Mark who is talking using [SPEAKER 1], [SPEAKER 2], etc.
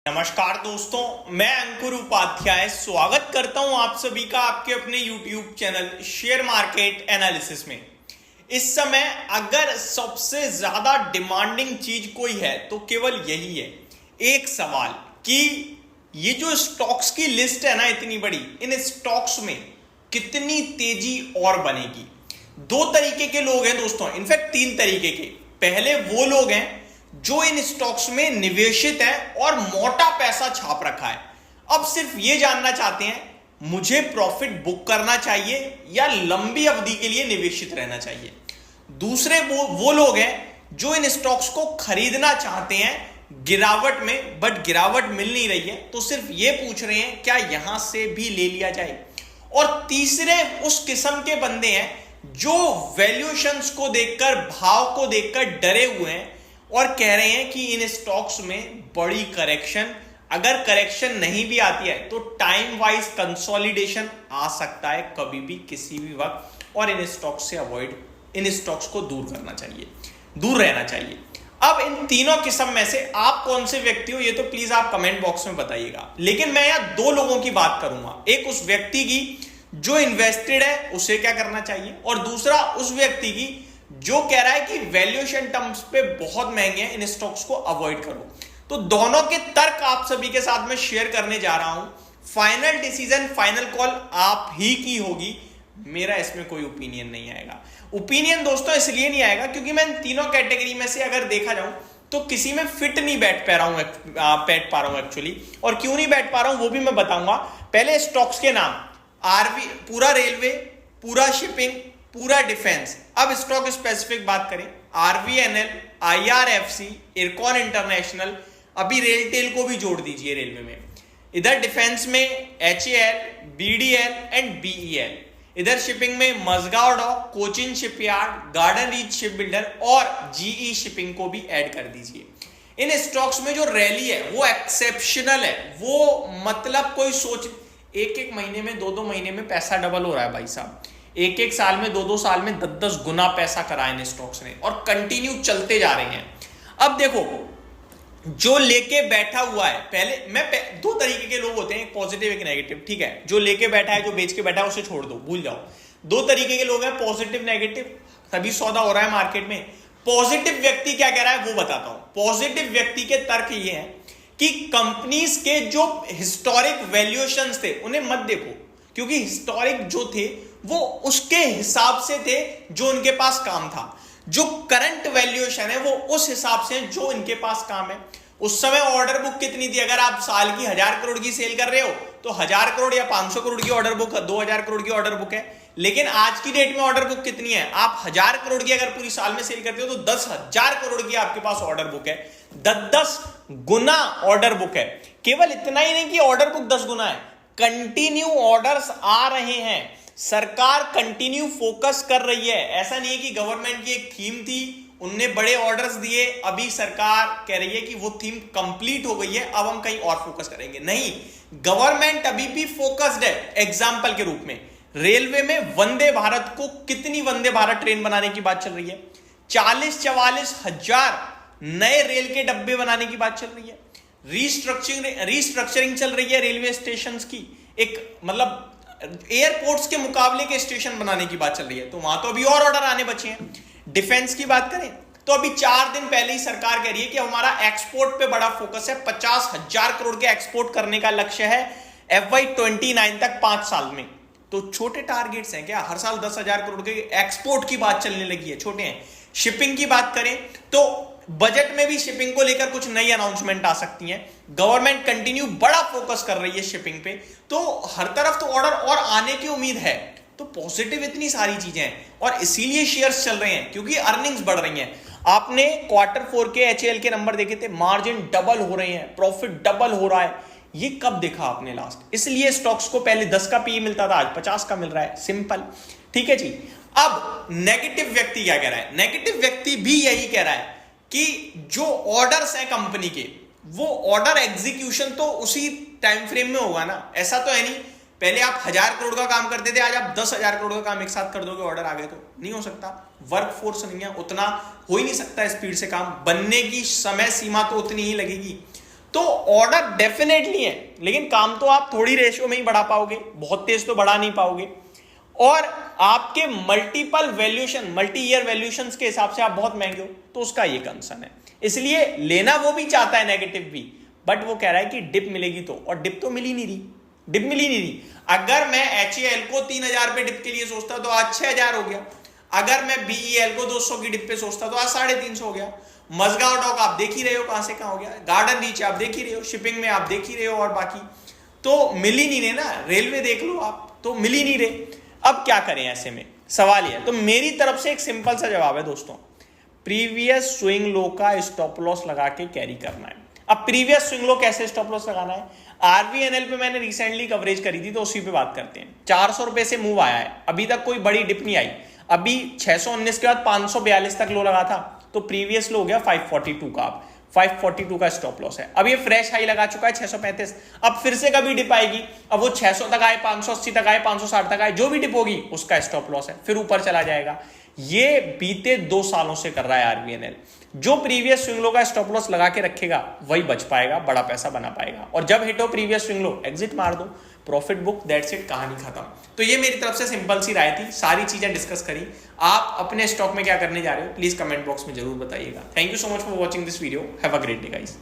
[SPEAKER 1] नमस्कार दोस्तों, मैं अंकुर उपाध्याय स्वागत करता हूं आप सभी का आपके अपने YouTube channel share market analysis में। इस समय अगर सबसे ज्यादा डिमांडिंग चीज कोई है तो केवल यही है, एक सवाल कि ये जो स्टॉक्स की लिस्ट है ना इतनी बड़ी, इन स्टॉक्स में कितनी तेजी और बनेगी। दो तरीके के लोग हैं दोस्तों, इनफैक्ट तीन तरीके के। पहले वो लोग हैं जो इन स्टॉक्स में निवेशित है और मोटा पैसा छाप रखा है, अब सिर्फ ये जानना चाहते हैं मुझे प्रॉफिट बुक करना चाहिए या लंबी अवधि के लिए निवेशित रहना चाहिए। दूसरे वो लोग हैं जो इन स्टॉक्स को खरीदना चाहते हैं गिरावट में, बट गिरावट मिल नहीं रही है, तो सिर्फ ये पूछ रहे हैं क्या यहां से भी ले लिया जाए। और तीसरे उस किस्म के बंदे हैं जो वैल्यूएशंस को देखकर, भाव को देखकर डरे हुए हैं और कह रहे हैं कि इन स्टॉक्स में बड़ी करेक्शन, अगर करेक्शन नहीं भी आती है तो टाइम वाइज कंसोलिडेशन आ सकता है कभी भी किसी भी वक्त, और इन स्टॉक्स से अवॉइड, इन स्टॉक्स को दूर करना चाहिए, दूर रहना चाहिए। अब इन तीनों किस्म में से आप कौन से व्यक्ति हो ये तो प्लीज आप कमेंट बॉक्स में बताइएगा। लेकिन मैं यहां दो लोगों की बात करूंगा, एक उस व्यक्ति की जो इन्वेस्टेड है उसे क्या करना चाहिए, और दूसरा उस व्यक्ति की जो कह रहा है कि वैल्यूएशन टर्म्स पे बहुत महंगे हैं, इन स्टॉक्स को अवॉइड करो। तो दोनों के तर्क आप सभी के साथ में शेयर करने जा रहा हूं। फाइनल डिसीजन, फाइनल कॉल आप ही की होगी, मेरा इसमें कोई ओपिनियन नहीं आएगा। ओपिनियन दोस्तों इसलिए नहीं आएगा क्योंकि मैं इन तीनों कैटेगरी में से अगर देखा जाऊं तो किसी में फिट नहीं बैठ पा रहा हूं एक्चुअली, और क्यों नहीं बैठ पा रहा हूं वो भी मैं बताऊंगा। पहले स्टॉक्स के नाम, आरवी, पूरा रेलवे, पूरा शिपिंग, पूरा डिफेंस। अब स्टॉक स्पेसिफिक बात करें, आरवीएनएल, आईआरएफसी, इरकॉन इंटरनेशनल, अभी रेलटेल को भी जोड़ दीजिए रेलवे में। इधर डिफेंस में एचएएल, बीडीएल एंड बीईएल। इधर शिपिंग में Mazagon Dock, Cochin Shipyard, Garden Reach Ship Builder और जीई शिपिंग को भी ऐड कर दीजिए। इन स्टॉक्स में जो रैली है वो एक्सेप्शनल है, वो मतलब कोई सोच, एक एक महीने में, दो दो महीने में पैसा डबल हो रहा है भाई साहब, एक एक साल में, दो दो साल में 10-10 गुना पैसा करा इन स्टॉक्स ने, और कंटिन्यू चलते जा रहे हैं। अब देखो जो लेके बैठा हुआ है, पहले दो तरीके के लोग होते हैं, एक पॉजिटिव एक नेगेटिव, ठीक है। जो लेके बैठा है, जो बेच के बैठा है उसे छोड़ दो, भूल जाओ। दो तरीके के लोग हैं, पॉजिटिव नेगेटिव, तभी सौदा हो रहा है मार्केट में। पॉजिटिव व्यक्ति क्या कह रहा है वो बताता हूं। पॉजिटिव व्यक्ति के तर्क ये है कि कंपनीज के जो हिस्टोरिक वैल्यूएशंस थे उन्हें मत देखो, क्योंकि हिस्टोरिक जो थे वो उसके हिसाब से थे जो उनके पास काम था। जो करंट वैल्यूएशन है वो उस हिसाब से जो इनके पास काम है। उस समय ऑर्डर बुक कितनी थी, अगर आप साल की 1000 करोड़ की सेल कर रहे हो तो 1000 करोड़ या 500 करोड़ की ऑर्डर बुक, 2000 करोड़ की ऑर्डर बुक है। लेकिन आज की डेट में ऑर्डर बुक कितनी है, आप 1000 करोड़ की अगर पूरी साल में सेल करते हो तो 10,000 करोड़ की आपके पास ऑर्डर बुक है, 10-10 गुना ऑर्डर बुक है। केवल इतना ही नहीं कि ऑर्डर बुक 10 गुना है, कंटिन्यू ऑर्डर्स आ रहे हैं, सरकार कंटिन्यू फोकस कर रही है। ऐसा नहीं है कि गवर्नमेंट की एक थीम थी, उनने बड़े ऑर्डर्स दिए, अभी सरकार कह रही है कि वो थीम कंप्लीट हो गई है, अब हम कहीं और फोकस करेंगे। नहीं, गवर्नमेंट अभी भी फोकस्ड है। एग्जांपल के रूप में रेलवे में वंदे भारत को, कितनी वंदे भारत ट्रेन बनाने की बात चल रही है, 40-44 हजार नए रेल के डब्बे बनाने की बात चल रही है। रीस्ट्रक्चरिंग चल रही है रेलवे स्टेशन की, एक मतलब एयरपोर्ट्स के मुकाबले के स्टेशन बनाने की बात चल रही है, तो वहां तो अभी और ऑर्डर आने बचे हैं। डिफेंस की बात करें तो अभी 4 दिन पहले ही सरकार कह रही है कि हमारा एक्सपोर्ट पे बड़ा फोकस है, 50,000 करोड़ के एक्सपोर्ट करने का लक्ष्य है FY29 तक, 5 साल में। तो छोटे टारगेट्स हैं क्या, हर साल 10,000 करोड़ के एक्सपोर्ट की बात चलने लगी है, छोटे हैं। शिपिंग की बात करें तो बजट में भी शिपिंग को लेकर कुछ नई अनाउंसमेंट आ सकती हैं। गवर्नमेंट कंटिन्यू बड़ा फोकस कर रही है शिपिंग पे, तो हर तरफ तो ऑर्डर और आने की उम्मीद है। तो पॉजिटिव इतनी सारी चीजें हैं और इसीलिए शेयर्स चल रहे हैं क्योंकि अर्निंग्स बढ़ रही हैं। आपने Q4 के HAL के नंबर देखे थे, मार्जिन डबल हो रहे हैं, प्रॉफिट डबल हो रहा है। ये कब देखा आपने लास्ट? इसलिए स्टॉक्स को पहले 10 का पीई मिलता था, आज 50 का मिल रहा है, सिंपल, ठीक है जी। अब नेगेटिव व्यक्ति क्या कह रहा है? नेगेटिव व्यक्ति भी यही कह रहा है कि जो ऑर्डर्स हैं कंपनी के, वो ऑर्डर एग्जीक्यूशन तो उसी टाइम फ्रेम में होगा ना। ऐसा तो है नहीं पहले आप 1000 करोड़ का काम करते थे, आज आप 10,000 करोड़ का काम एक साथ कर दोगे, ऑर्डर आ गए तो नहीं हो सकता। वर्क फोर्स नहीं है, उतना हो ही नहीं सकता स्पीड से काम, बनने की समय सीमा तो उतनी ही लगेगी। तो ऑर्डर डेफिनेटली है, लेकिन काम तो आप थोड़ी रेशियो में ही बढ़ा पाओगे, बहुत तेज तो बढ़ा नहीं पाओगे। और आपके multiple valuation, multi year valuation के हिसाब से आप बहुत महंगे हो, तो उसका ये कंसर्न है। इसलिए लेना वो भी चाहता है नेगेटिव भी, बट वो कह रहा है कि डिप मिलेगी तो, और डिप तो मिल ही नहीं रही, डिप मिल ही नहीं रही। अगर मैं HAL को 3000 पे डिप के लिए सोचता तो आज 6000 हो गया। अगर मैं BEL को 200 की डिप पे सोचता तो आज 350 हो गया। मजगांव डॉक आप देख ही रहे हो कहां से कहां हो गया, गार्डन रीच आप देख ही रहे हो, शिपिंग में आप देख ही रहे हो, और बाकी तो मिल ही नहीं रहे ना। रेलवे देख लो आप, तो मिल ही नहीं रहे। अब क्या करें ऐसे में, सवाल यह है। तो मेरी तरफ से एक सिंपल सा जवाब है दोस्तों, प्रीवियस स्विंग लो का स्टॉप लॉस लगा के कैरी करना है। अब प्रीवियस स्विंग लो कैसे स्टॉप लॉस लगाना है, RVNL पे मैंने रिसेंटली कवरेज करी थी, तो उसी पे बात करते हैं। 400 रुपए से मूव आया है, अभी तक कोई बड़ी डिप नहीं आई। अभी 619 के बाद 542 तक लो लगा था, तो प्रीवियस लो हो गया 542 का। अब 542 का स्टॉप लॉस है। अब ये फ्रेश हाई लगा चुका है 635। अब फिर से कभी डिप आएगी, अब वो 600 तक आए, 580 तक आए, 560 तक आए, जो भी डिप होगी उसका स्टॉप लॉस है, फिर ऊपर चला जाएगा। ये बीते 2 सालों से कर रहा है RVNL। जो प्रीवियस स्विंग लो का स्टॉप लॉस लगा के रखेगा वही बच पाएगा, बड़ा पैसा बना पाएगा। और जब हिट हो प्रीवियस स्विंग लो, एग्जिट मार दो, प्रॉफिट बुक, दैट्स इट, कहानी खत्म। तो ये मेरी तरफ से सिंपल सी राय थी, सारी चीजें डिस्कस करी। आप अपने स्टॉक में क्या करने जा रहे हो प्लीज कमेंट बॉक्स में जरूर बताइएगा। Thank you so much for watching this video, have a great day guys.